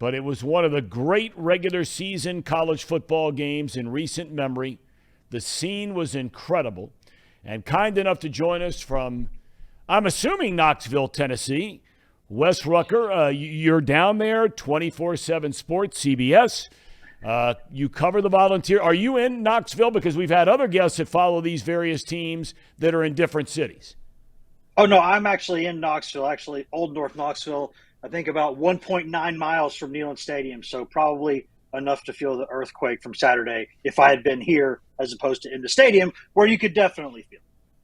but it was one of the great regular season college football games in recent memory. The scene was incredible. And kind enough to join us from, I'm assuming, Knoxville, Tennessee, Wes Rucker. You're down there, 24/7 Sports, CBS. You cover the Volunteer. Are you in Knoxville? Because we've had other guests that follow these various teams that are in different cities. Oh, no, I'm actually in Knoxville, actually Old North Knoxville, I think about 1.9 miles from Neyland Stadium, so probably enough to feel the earthquake from Saturday if I had been here as opposed to in the stadium where you could definitely feel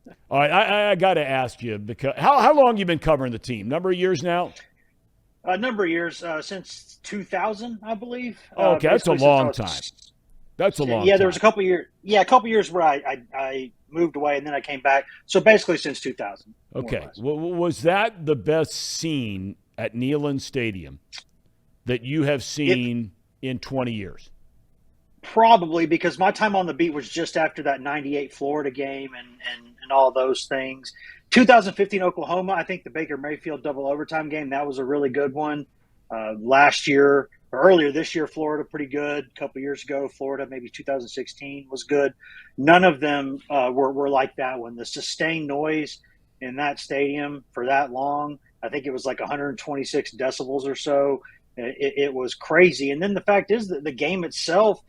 it. All right, I got to ask you, because how long you been covering the team? Number of years now? A number of years, since 2000, I believe. Okay, that's a long time. That's a long time. Yeah, there was a couple years. Yeah, a couple years where I moved away and then I came back. So basically since 2000. Okay. Was that the best scene at Neyland Stadium that you have seen in 20 years? Probably, because my time on the beat was just after that 98 Florida game and all those things. 2015 Oklahoma, I think the Baker Mayfield double overtime game, that was a really good one. Last year, or earlier this year, Florida, pretty good. A couple years ago, Florida, maybe 2016 was good. None of them were like that one. The sustained noise in that stadium for that long, I think it was like 126 decibels or so. It was crazy. And then the fact is that the game itself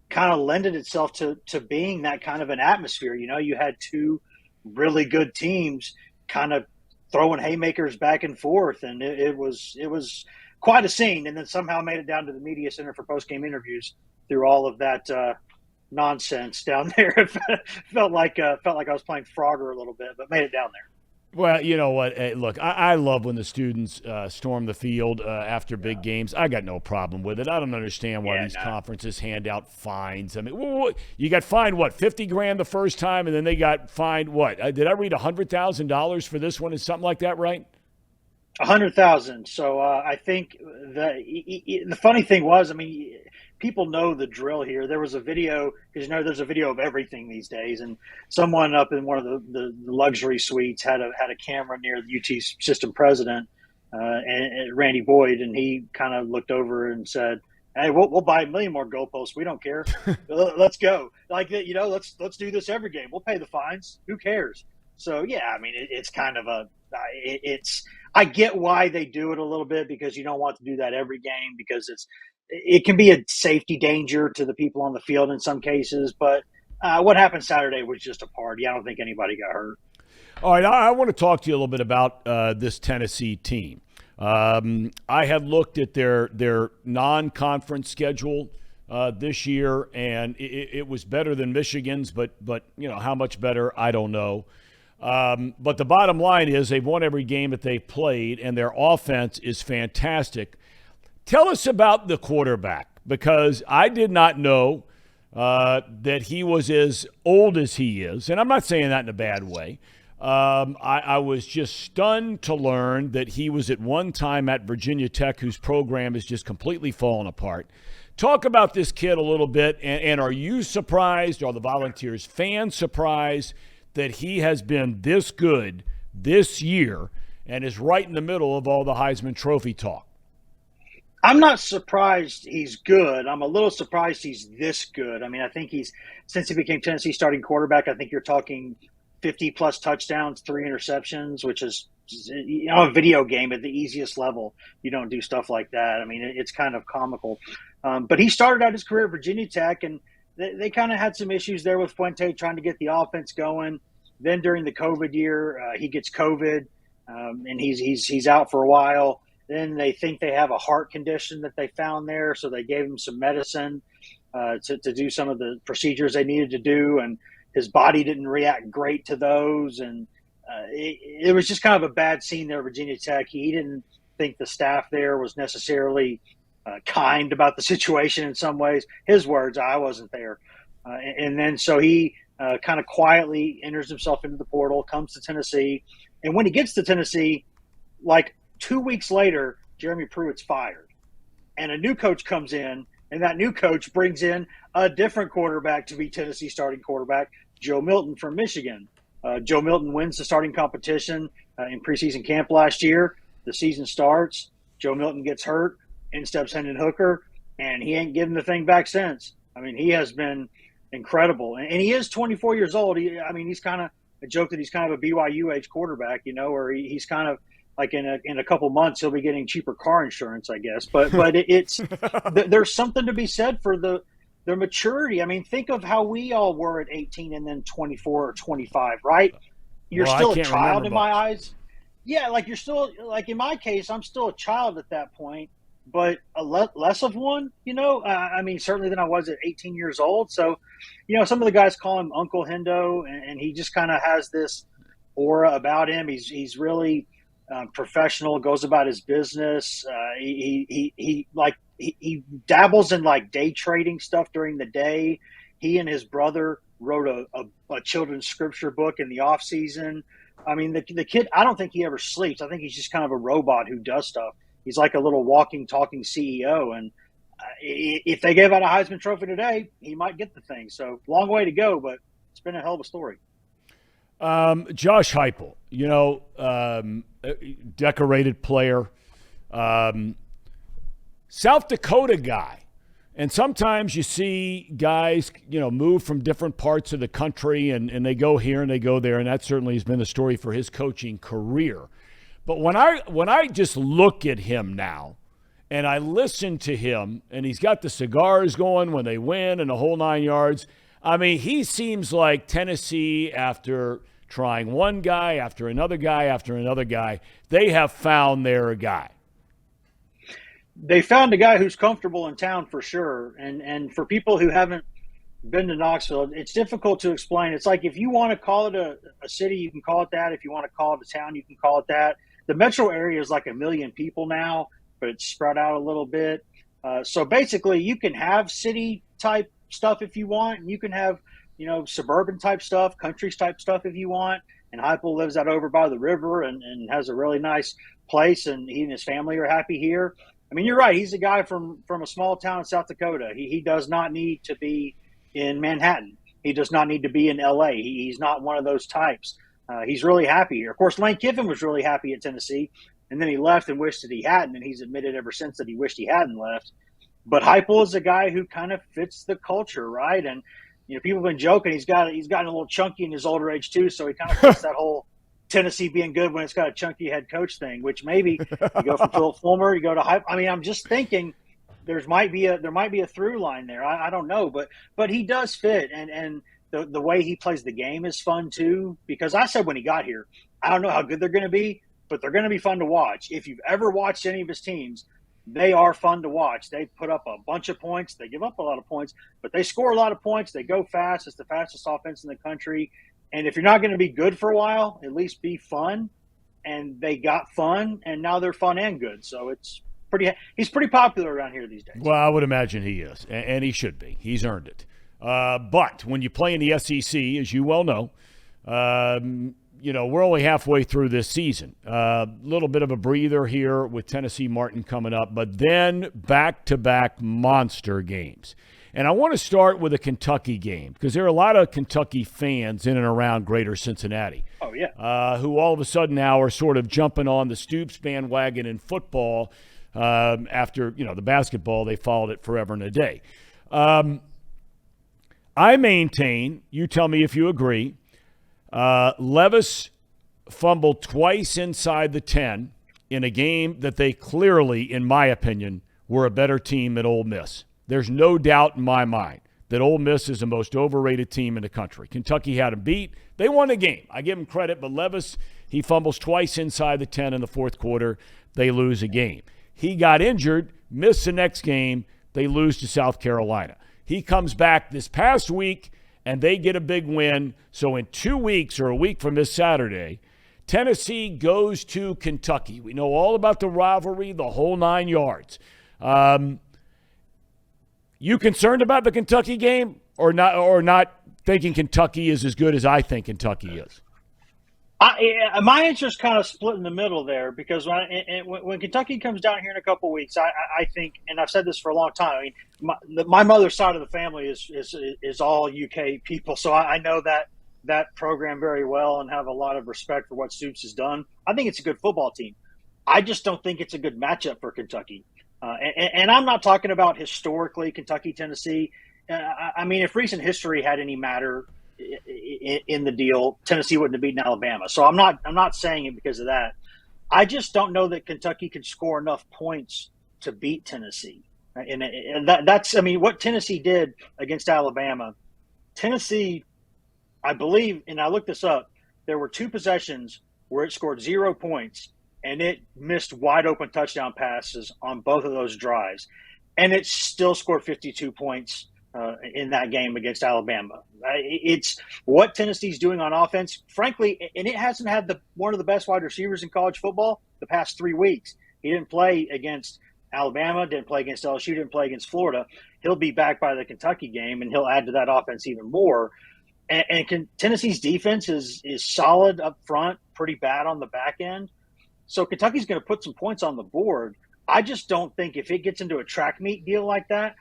kind of lended itself to being that kind of an atmosphere. You know, you had two really good teams kind of throwing haymakers back and forth, and it was quite a scene. And then somehow made it down to the media center for post-game interviews through all of that nonsense down there. It felt like I was playing Frogger a little bit, but made it down there. Well, you know what? Hey, look, I love when the students storm the field after big games. I got no problem with it. I don't understand why these conferences hand out fines. I mean, you got fined, what, $50,000 the first time, and then they got fined, what? Did I read $100,000 for this one? Is something like that right? 100,000. So I think the funny thing was, I mean, people know the drill here. There was a video, because there's a video of everything these days, and someone up in one of the luxury suites had a camera near the UT system president, and Randy Boyd, and he kind of looked over and said, "Hey, we'll buy a million more goalposts. We don't care. Let's go. Like, let's do this every game. We'll pay the fines. Who cares?" So yeah, I mean, it's kind of I get why they do it a little bit, because you don't want to do that every game, because it can be a safety danger to the people on the field in some cases. But what happened Saturday was just a party. I don't think anybody got hurt. All right, I want to talk to you a little bit about this Tennessee team. I had looked at their non-conference schedule this year, and it was better than Michigan's, but how much better, I don't know. But the bottom line is they've won every game that they've played, and their offense is fantastic. Tell us about the quarterback, because I did not know that he was as old as he is, and I'm not saying that in a bad way. I was just stunned to learn that he was at one time at Virginia Tech, whose program has just completely fallen apart. Talk about this kid a little bit, and are you surprised, are the Volunteers fans surprised that he has been this good this year and is right in the middle of all the Heisman Trophy talk? I'm not surprised he's good. I'm a little surprised he's this good. I mean, I think since he became Tennessee starting quarterback, I think you're talking 50-plus touchdowns, 3 interceptions, which is, a video game at the easiest level. You don't do stuff like that. I mean, it's kind of comical. But he started out his career at Virginia Tech, and they kind of had some issues there with Fuente trying to get the offense going. Then during the COVID year, he gets COVID, and he's out for a while. Then they think they have a heart condition that they found there, so they gave him some medicine to do some of the procedures they needed to do, and his body didn't react great to those, and it was just kind of a bad scene there at Virginia Tech. He didn't think the staff there was necessarily kind about the situation in some ways. His words, I wasn't there. And then so he kind of quietly enters himself into the portal, comes to Tennessee, and when he gets to Tennessee, like 2 weeks later, Jeremy Pruitt's fired. And a new coach comes in, and that new coach brings in a different quarterback to be Tennessee starting quarterback, Joe Milton from Michigan. Joe Milton wins the starting competition in preseason camp last year. The season starts. Joe Milton gets hurt, in steps Hendon Hooker, and he ain't given the thing back since. I mean, he has been incredible, and he is 24 years old. He's kind of a joke that he's kind of a BYU age quarterback, or he's kind of like in a couple months he'll be getting cheaper car insurance, I guess. But there's something to be said for their maturity. I mean, think of how we all were at 18 and then 24 or 25, right? You're still a child in my eyes. Yeah, like you're still, like in my case, I'm still a child at that point, but less of one, certainly than I was at 18 years old. So, some of the guys call him Uncle Hendo, and he just kind of has this aura about him. He's really professional, goes about his business. He dabbles in like day trading stuff during the day. He and his brother wrote a children's scripture book in the off season. I mean, the kid, I don't think he ever sleeps. I think he's just kind of a robot who does stuff. He's like a little walking, talking CEO. And if they gave out a Heisman Trophy today, he might get the thing. So long way to go, but it's been a hell of a story. Josh Heupel, decorated player, South Dakota guy. And sometimes you see guys, move from different parts of the country and they go here and they go there. And that certainly has been the story for his coaching career. But when I just look at him now and I listen to him and he's got the cigars going when they win and the whole 9 yards, I mean, he seems like Tennessee, after trying one guy after another guy after another guy, they have found their guy. They found a guy who's comfortable in town for sure. And for people who haven't been to Knoxville, it's difficult to explain. It's like if you want to call it a city, you can call it that. If you want to call it a town, you can call it that. The metro area is like 1 million people now, but it's spread out a little bit. So basically, you can have city-type stuff if you want, and you can have, suburban-type stuff, country-type stuff if you want. And Heupel lives out over by the river and has a really nice place, and he and his family are happy here. I mean, you're right. He's a guy from a small town in South Dakota. He does not need to be in Manhattan. He does not need to be in L.A. He's not one of those types. He's really happy here. Of course, Lane Kiffin was really happy at Tennessee, and then he left and wished that he hadn't, and he's admitted ever since that he wished he hadn't left. But Heupel is a guy who kind of fits the culture, right? And people have been joking. He's gotten a little chunky in his older age too, so he kind of fits that whole Tennessee being good when it's got a chunky head coach thing, which maybe you go from Philip Fulmer, you go to Heupel. I mean, I'm just thinking there might be a through line there. I don't know, but he does fit, and the way he plays the game is fun too. Because I said when he got here, I don't know how good they're going to be, but they're going to be fun to watch. If you've ever watched any of his teams, they are fun to watch. They put up a bunch of points. They give up a lot of points, but they score a lot of points. They go fast. It's the fastest offense in the country. And if you're not going to be good for a while, at least be fun. And they got fun, and now they're fun and good. So he's pretty popular around here these days. Well, I would imagine he is, and he should be. He's earned it. But when you play in the SEC, as you well know, we're only halfway through this season. A little bit of a breather here with Tennessee Martin coming up, but then back-to-back monster games. And I want to start with a Kentucky game because there are a lot of Kentucky fans in and around greater Cincinnati. Oh, yeah. Who all of a sudden now are sort of jumping on the Stoops bandwagon in football after, the basketball, they followed it forever and a day. I maintain, you tell me if you agree, Levis fumbled twice inside the 10 in a game that they clearly, in my opinion, were a better team than Ole Miss. There's no doubt in my mind that Ole Miss is the most overrated team in the country. Kentucky had them beat. They won the game. I give them credit, but Levis, he fumbles twice inside the 10 in the fourth quarter. They lose a game. He got injured, missed the next game. They lose to South Carolina. He comes back this past week, and they get a big win. So in 2 weeks or a week from this Saturday, Tennessee goes to Kentucky. We know all about the rivalry, the whole 9 yards. You concerned about the Kentucky game or not thinking Kentucky is as good as I think Kentucky is? My answer is kind of split in the middle there because when Kentucky comes down here in a couple of weeks, I think, and I've said this for a long time, I mean, my mother's side of the family is all UK people, so I know that program very well and have a lot of respect for what Stoops has done. I think it's a good football team. I just don't think it's a good matchup for Kentucky. And I'm not talking about historically Kentucky, Tennessee. I mean, if recent history had any matter in the deal, Tennessee wouldn't have beaten Alabama. So I'm not saying it because of that. I just don't know that Kentucky could score enough points to beat Tennessee. And that's, I mean, what Tennessee did against Alabama. Tennessee, I believe, and I looked this up, there were 2 possessions where it scored 0 points, and it missed wide open touchdown passes on both of those drives. And it still scored 52 points in that game against Alabama. It's what Tennessee's doing on offense, frankly, and it hasn't had one of the best wide receivers in college football the past 3 weeks. He didn't play against Alabama, didn't play against LSU, didn't play against Florida. He'll be back by the Kentucky game, and he'll add to that offense even more. And Tennessee's defense is solid up front, pretty bad on the back end. So Kentucky's going to put some points on the board. I just don't think if it gets into a track meet deal like that,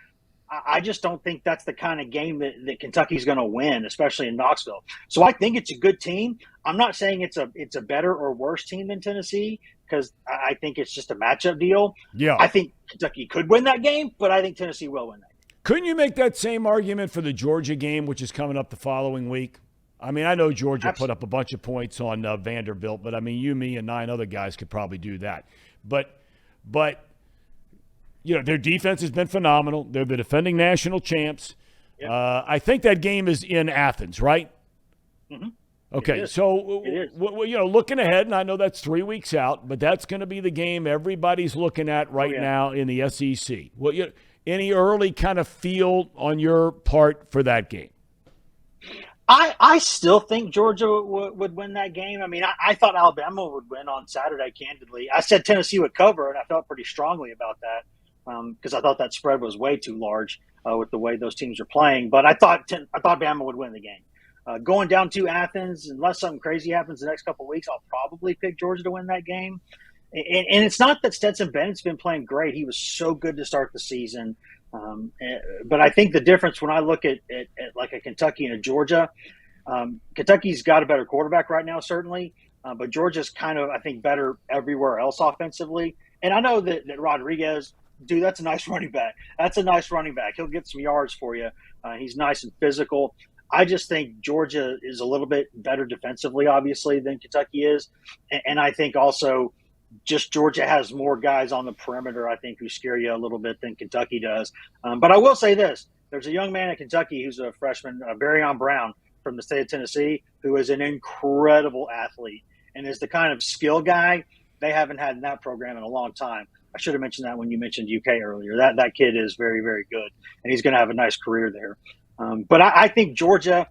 I just don't think that's the kind of game that Kentucky's going to win, especially in Knoxville. So I think it's a good team. I'm not saying it's a better or worse team than Tennessee because I think it's just a matchup deal. Yeah. I think Kentucky could win that game, but I think Tennessee will win that game. Couldn't you make that same argument for the Georgia game, which is coming up the following week? I mean, I know Georgia put up a bunch of points on Vanderbilt, but I mean, you, me, and 9 other guys could probably do that. But you know, their defense has been phenomenal. They're the defending national champs. Yep. I think that game is in Athens, right? Mm-hmm. Okay, so you know, looking ahead, and I know that's 3 weeks out, but that's going to be the game everybody's looking at right now in the SEC. Well, any early kind of feel on your part for that game? I still think Georgia would win that game. I mean, I thought Alabama would win on Saturday, candidly. I said Tennessee would cover, and I felt pretty strongly about that because I thought that spread was way too large with the way those teams are playing. But I thought Bama would win the game. Going down to Athens, unless something crazy happens the next couple of weeks, I'll probably pick Georgia to win that game. And it's not that Stetson Bennett's been playing great. He was so good to start the season. But I think the difference when I look at like a Kentucky and a Georgia, Kentucky's got a better quarterback right now, certainly. But Georgia's kind of, I think, better everywhere else offensively. And I know that Rodriguez, dude, that's a nice running back. That's a nice running back. He'll get some yards for you. He's nice and physical. I just think Georgia is a little bit better defensively, obviously, than Kentucky is. And I think also just Georgia has more guys on the perimeter, I think, who scare you a little bit than Kentucky does. But I will say this. There's a young man at Kentucky who's a freshman, Barryon Brown from the state of Tennessee, who is an incredible athlete and is the kind of skill guy they haven't had in that program in a long time. I should have mentioned that when you mentioned UK earlier. That kid is very, very good, and he's going to have a nice career there. But I think Georgia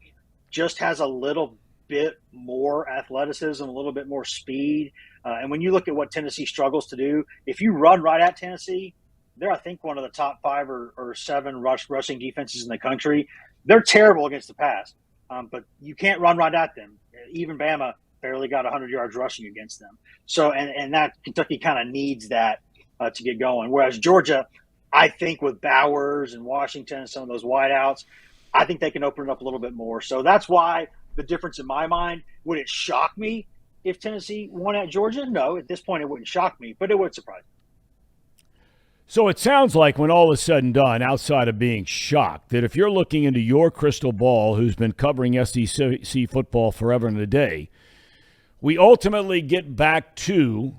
just has a little bit more athleticism, a little bit more speed. And when you look at what Tennessee struggles to do, if you run right at Tennessee, they're, I think, one of the top 5 or 7 rushing defenses in the country. They're terrible against the pass, but you can't run right at them. Even Bama barely got 100 yards rushing against them. So, and that Kentucky kind of needs that to get going. Whereas Georgia, I think with Bowers and Washington and some of those wideouts, I think they can open it up a little bit more. So that's why the difference in my mind. Would it shock me if Tennessee won at Georgia? No, at this point it wouldn't shock me, but it would surprise me. So it sounds like when all is said and done, outside of being shocked, that if you're looking into your crystal ball, who's been covering SEC football forever and a day, we ultimately get back to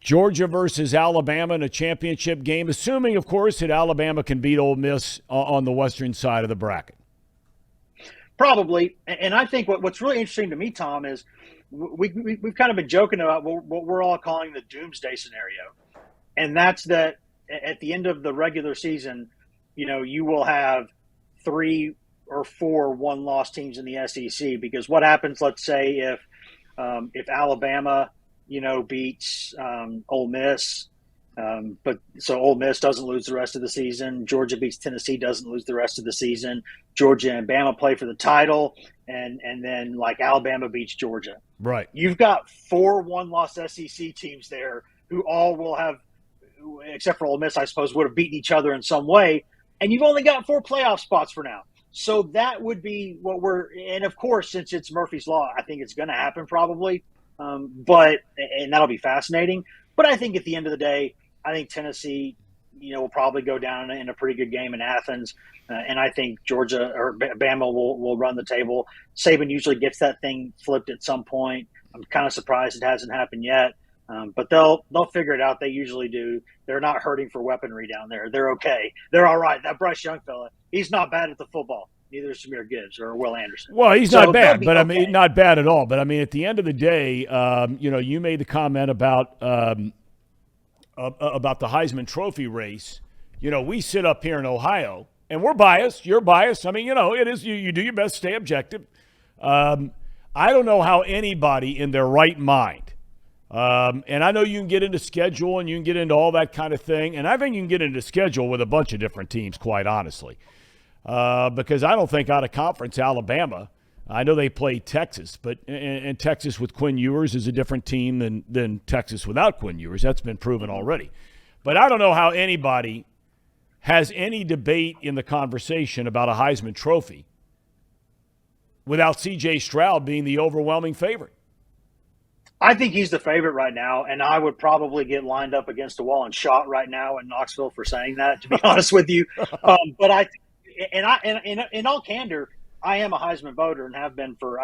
Georgia versus Alabama in a championship game, assuming, of course, that Alabama can beat Ole Miss on the western side of the bracket. Probably. And I think what's really interesting to me, Thom, is we've kind of been joking about what we're all calling the doomsday scenario. And that's that at the end of the regular season, you know, you will have 3 or 4 one-loss teams in the SEC. Because what happens, let's say, if Alabama, you know, beats Ole Miss, but so Ole Miss doesn't lose the rest of the season. Georgia beats Tennessee, doesn't lose the rest of the season. Georgia and Bama play for the title, and then like Alabama beats Georgia. Right. You've got 4 one-loss SEC teams there who all will have, except for Ole Miss, I suppose, would have beaten each other in some way. And you've only got 4 playoff spots for now. So that would be what and of course, since it's Murphy's Law, I think it's going to happen probably. And that'll be fascinating. But I think at the end of the day, I think Tennessee will probably go down in a pretty good game in Athens. And I think Georgia or Bama will run the table. Saban usually gets that thing flipped at some point. I'm kind of surprised it hasn't happened yet. But they'll figure it out. They usually do. They're not hurting for weaponry down there. They're okay. They're all right. That Bryce Young fella, he's not bad at the football. Neither is Jahmyr Gibbs or Will Anderson. Well, he's not bad, but okay. I mean, not bad at all. But I mean, at the end of the day, you made the comment about the Heisman Trophy race. We sit up here in Ohio, and we're biased. You're biased. I mean, it is you do your best to stay objective. I don't know how anybody in their right mind, and I know you can get into schedule and you can get into all that kind of thing, and I think you can get into schedule with a bunch of different teams, quite honestly. Because I don't think out of conference Alabama, I know they play Texas, but and Texas with Quinn Ewers is a different team than Texas without Quinn Ewers. That's been proven already. But I don't know how anybody has any debate in the conversation about a Heisman Trophy without C.J. Stroud being the overwhelming favorite. I think he's the favorite right now, and I would probably get lined up against a wall and shot right now in Knoxville for saying that, to be honest with you. But I – And in all candor, I am a Heisman voter and have been for,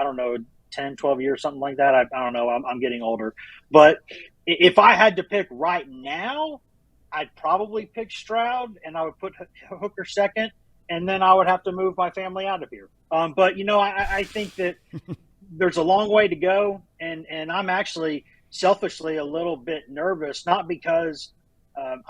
10, 12 years, something like that. I don't know. I'm getting older. But if I had to pick right now, I'd probably pick Stroud, and I would put Hooker second, and then I would have to move my family out of here. But, I think that there's a long way to go, and I'm actually selfishly a little bit nervous, not because I'm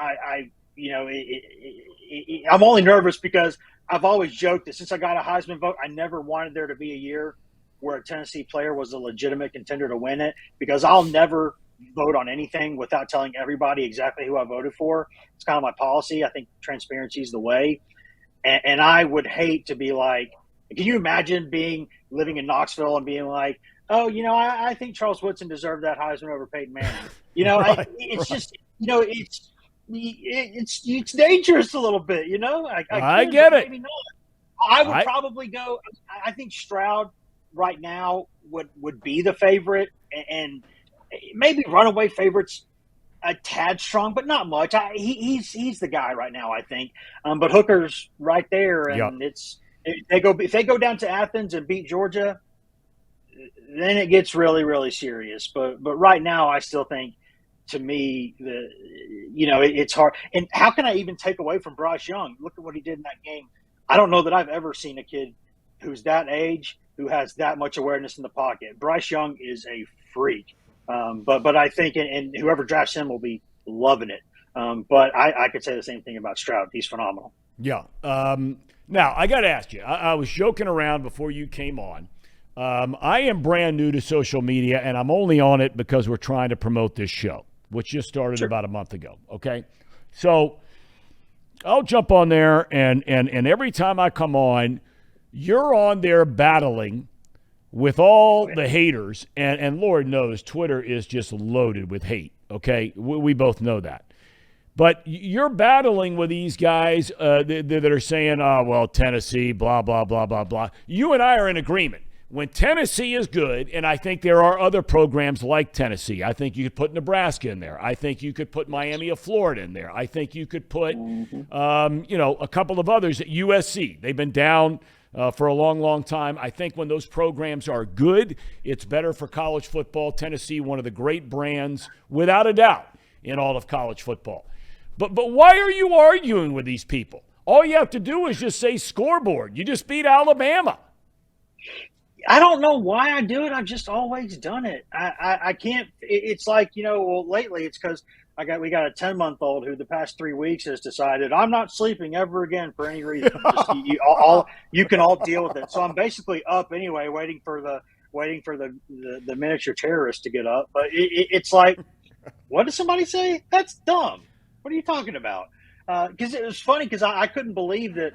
only nervous because I've always joked that since I got a Heisman vote, I never wanted there to be a year where a Tennessee player was a legitimate contender to win it, because I'll never vote on anything without telling everybody exactly who I voted for. It's kind of my policy. I think transparency is the way. And I would hate to be like, can you imagine living in Knoxville and being like, oh, I think Charles Woodson deserved that Heisman over Peyton Manning. Just, it's dangerous a little bit, I get it. Maybe not. I would probably go. I think Stroud right now would be the favorite, and maybe runaway favorites a tad strong, but not much. He's the guy right now, I think. But Hooker's right there, and if they go down to Athens and beat Georgia, then it gets really, really serious. But right now, I still think, to me, it's hard. And how can I even take away from Bryce Young? Look at what he did in that game. I don't know that I've ever seen a kid who's that age who has that much awareness in the pocket. Bryce Young is a freak. But I think, and whoever drafts him will be loving it. But I could say the same thing about Stroud. He's phenomenal. Yeah. Now, I got to ask you, I was joking around before you came on. I am brand new to social media, and I'm only on it because we're trying to promote this show, which just started about a month ago, okay? So I'll jump on there, and every time I come on, you're on there battling with all the haters, and Lord knows Twitter is just loaded with hate, okay? We both know that. But you're battling with these guys that are saying, oh, well, Tennessee, blah, blah, blah, blah, blah. You and I are in agreement. When Tennessee is good, and I think there are other programs like Tennessee. I think you could put Nebraska in there. I think you could put Miami of Florida in there. I think you could put, a couple of others at USC. They've been down for a long, long time. I think when those programs are good, it's better for college football. Tennessee, one of the great brands, without a doubt, in all of college football. But why are you arguing with these people? All you have to do is just say scoreboard. You just beat Alabama. I don't know why I do it. I've just always done it. I can't. It's like, lately it's because we got a 10-month-old who the past 3 weeks has decided I'm not sleeping ever again for any reason. You can all deal with it. So I'm basically up anyway, waiting for the miniature terrorist to get up. But it's like, what did somebody say? That's dumb. What are you talking about? Because it was funny because I couldn't believe that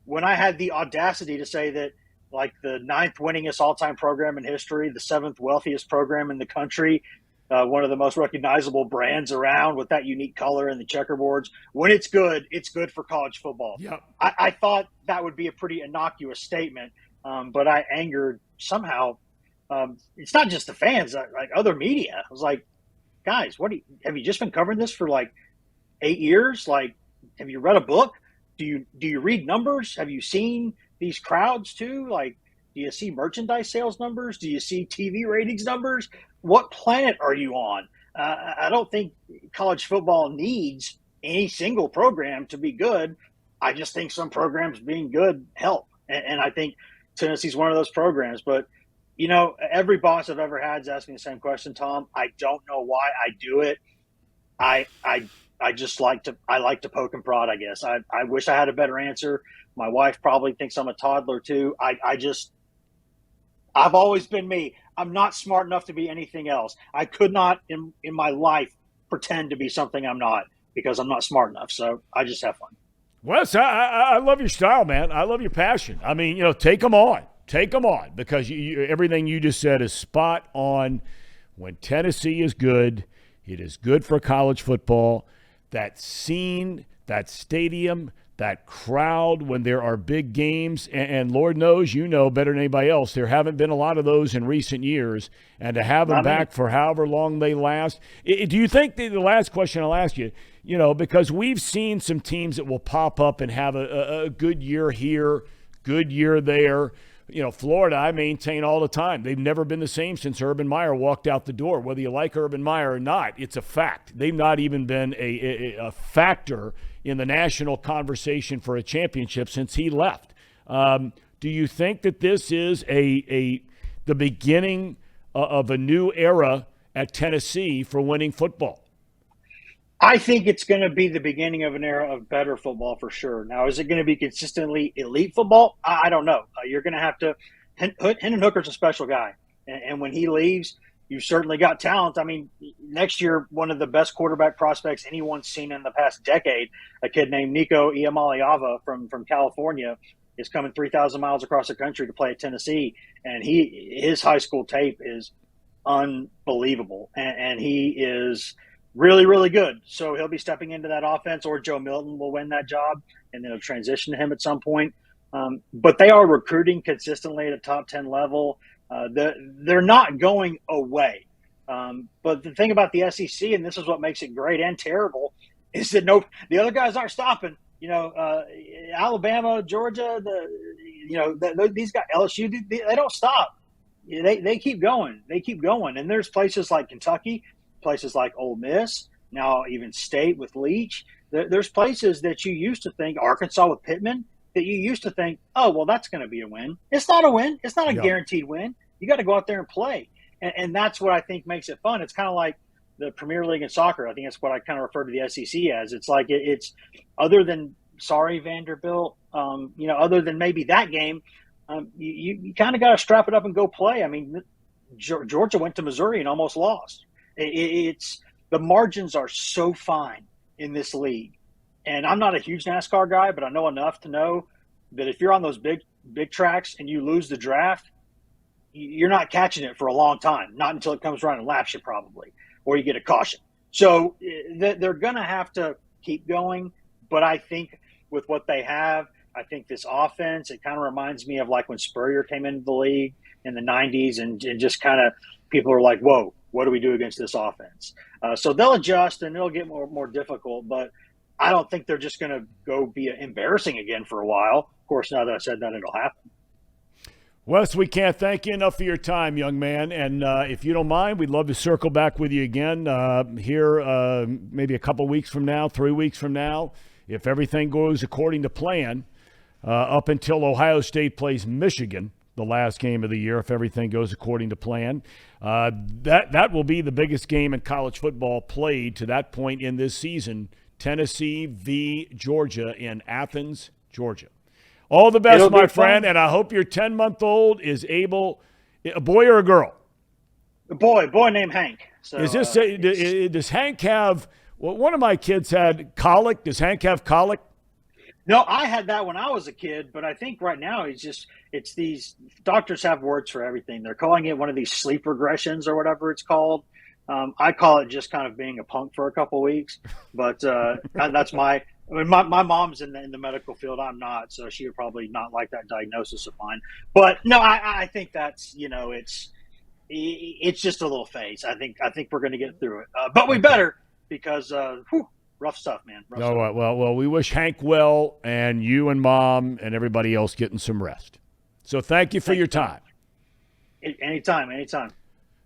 when I had the audacity to say that, like, the 9th winningest all-time program in history, the 7th wealthiest program in the country, one of the most recognizable brands around with that unique color and the checkerboards. When it's good for college football. Yep. I thought that would be a pretty innocuous statement, but I angered somehow. It's not just the fans, like other media. I was like, guys, have you just been covering this for like 8 years? Like, Have you read a book? Do you read numbers? Have you seen these crowds too? Like, do you see merchandise sales numbers? Do you see TV ratings numbers? What planet are you on? I don't think college football needs any single program to be good. I just think some programs being good help, and I think Tennessee's one of those programs. But every boss I've ever had is asking the same question, Thom. I don't know why I do it. I just like to poke and prod, I guess. I wish I had a better answer. My wife probably thinks I'm a toddler too. I've always been me. I'm not smart enough to be anything else. I could not in my life pretend to be something I'm not because I'm not smart enough. So I just have fun. Wes, I love your style, man. I love your passion. I mean, take them on. Take them on because everything you just said is spot on. When Tennessee is good, it is good for college football. That scene, that stadium, that crowd when there are big games, and Lord knows you know better than anybody else, there haven't been a lot of those in recent years, and to have them back for however long they last. Do you think, the last question I'll ask you, because we've seen some teams that will pop up and have a good year here, good year there. Florida, I maintain all the time, they've never been the same since Urban Meyer walked out the door. Whether you like Urban Meyer or not, it's a fact. They've not even been a factor in the national conversation for a championship since he left. Do you think that this is the beginning of a new era at Tennessee for winning football? I think it's going to be the beginning of an era of better football for sure. Now, is it going to be consistently elite football? I don't know. You're going to have to – Hendon Hooker's a special guy. And when he leaves, you've certainly got talent. I mean, next year, one of the best quarterback prospects anyone's seen in the past decade, a kid named Nico Iamaleava from California, is coming 3,000 miles across the country to play at Tennessee. And his high school tape is unbelievable. And he is – really, really good. So he'll be stepping into that offense, or Joe Milton will win that job, and then it'll transition to him at some point. But they are recruiting consistently at a top 10 level. They're not going away. But the thing about the SEC, and this is what makes it great and terrible, is that the other guys aren't stopping. Alabama, Georgia, these guys, LSU, they don't stop. They keep going. They keep going. And there's places like Kentucky, places like Ole Miss, now even State with Leach. There's places that you used to think, Arkansas with Pittman, that you used to think, oh, well, that's going to be a win. It's not a win. It's not a guaranteed win. You got to go out there and play. And that's what I think makes it fun. It's kind of like the Premier League in soccer. I think that's what I kind of refer to the SEC as. It's like it's other than, sorry, Vanderbilt, other than maybe that game, you kind of got to strap it up and go play. I mean, Georgia went to Missouri and almost lost. It's the margins are so fine in this league, and I'm not a huge NASCAR guy, but I know enough to know that if you're on those big tracks and you lose the draft, you're not catching it for a long time, not until it comes around and laps you probably, or you get a caution. So they're going to have to keep going, but I think with what they have, I think this offense, it kind of reminds me of like when Spurrier came into the league in the 90s and just kind of people are like, whoa, what do we do against this offense? So they'll adjust and it'll get more difficult, but I don't think they're just going to go be embarrassing again for a while. Of course, now that I said that, it'll happen. Wes, we can't thank you enough for your time, young man. And if you don't mind, we'd love to circle back with you again here maybe a couple weeks from now, 3 weeks from now, if everything goes according to plan, up until Ohio State plays Michigan, the last game of the year, if everything goes according to plan. That will be the biggest game in college football played to that point in this season, Tennessee v. Georgia in Athens, Georgia. All the best, my friend, and I hope your 10-month-old is able – a boy or a girl? A boy named Hank. So, is this does Hank have – well, one of my kids had colic. Does Hank have colic? No, I had that when I was a kid, but I think right now it's these doctors have words for everything. They're calling it one of these sleep regressions or whatever it's called. I call it just kind of being a punk for a couple of weeks, but that's my mom's in the medical field. I'm not, so she would probably not like that diagnosis of mine. But no, I think that's, it's just a little phase. I think we're going to get through it, but we better because rough stuff, man. Rough Oh, stuff. well, we wish Hank well, and you and Mom and everybody else getting some rest. So thank you for your time. Anytime.